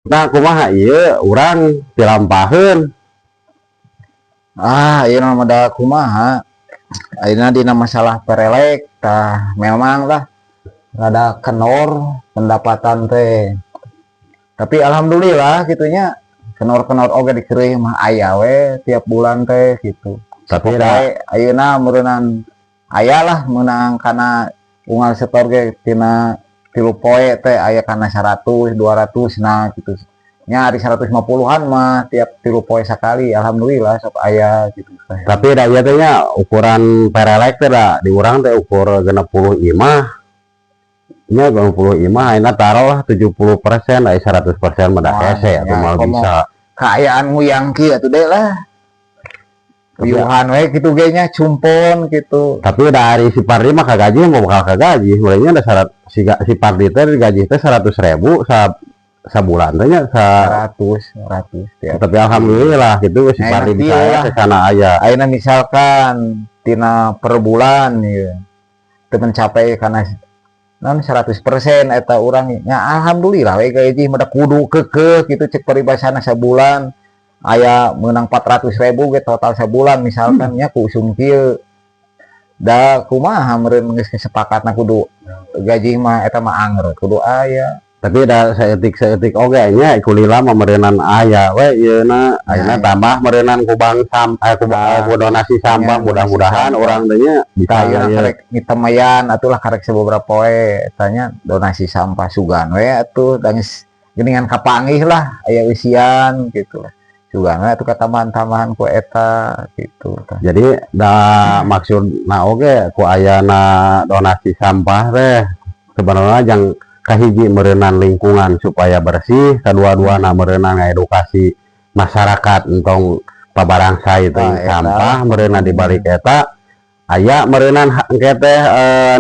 Nah kumaha ieu urang dilampaheun. Ieu mah da kumaha ayeuna dina masalah perelek tah memang lah rada kenor pendapatan teh, tapi alhamdulillah gitunya kenor-kenor oge dikeureuh mah aya we tiap bulan teh gitu. Tapi Pokoke ayeuna meureunnan aya lah meunang kana unggal setor ge tina 3 poe teh aya kana 100 200 nah gitu nya di 150-an mah tiap 3 poe sakali, alhamdulillah sok aya gitu. tapi da ieu teh nya ukuran perelek teh da di urang teh ukur 60 imah nya 60 imah ayeuna taruh 70% aya 100% mah da hese atuh mah bisa. Kaayaan nguyang kieu atuh deui lah. Uyuhan we kitu ge nya cumpon gitu. Tapi dari si Pardi mah kagaji mau bakal kagaji, mulainya ada syarat si Pardi teh gaji teh 100.000 sabulan teh nya 100 ya. Tapi alhamdulillah gitu si Pardi bisa ke sana aya. Ayeuna misalkan tina per bulan ya teu mencapai kana non 100% eta urang nya alhamdulillah we gaji mah kudu keukeuh kitu cek paribasana sabulan aya menang 400.000 ge total sabulan misalkan nya ku usum kieu da kumaha meureun geus kesepakatna kudu gaji mah eta mah anger kudu aya. Tapi da saeutik oge nya kulila mah meureunan aya we ieuna ayeuna tambah meureunan ku bank ku donasi sampah mudah-mudahan urang teh nya bisa karek ngitemayan atulah karek sababaraha poe tanya donasi sampah sugan we atuh da geus geuningan kapanggih lah aya usian gitu lah sugan we atuh katambahan-tambahan ku eta gitu. Jadi da maksudna oge ku ayana donasi sampah teh sebenarnya jang kahiji meureunan lingkungan supaya bersih, kadua-duana meureunan ngedukasi masyarakat entong pabarangsa itu sampah meureunan dibalik eta aya meureunan engke teh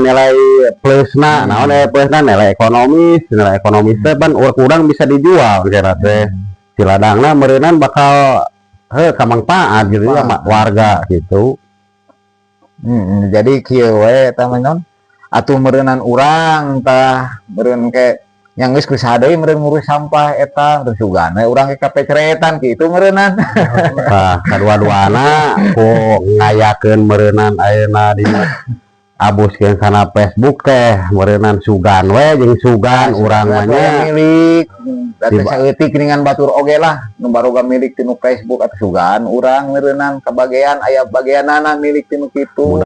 nilai plusna naon plusna nilai ekonomis teh pan urang bisa dijual kira teh si ladangna meureunan bakal kamangpaat gitu ya warga gitu. Jadi kieu we eta mah atuh meureunan urang tah meureun ke yang geus kusaha deui meureun ngurus sampah eta terus sugan we urang ke kapeceretan kitu meureunan. Nah kadua-duana ku ngayakeun meureunan ayeuna dina abuskeun kana Facebook teh meureunan sugan we jeung sugan urang mah nya milik eta saeutik geuningan batur oge lah nu baroga milik tinu Facebook atuh sugan urang meureunan kabagean aya bageanana milik tinu kitu.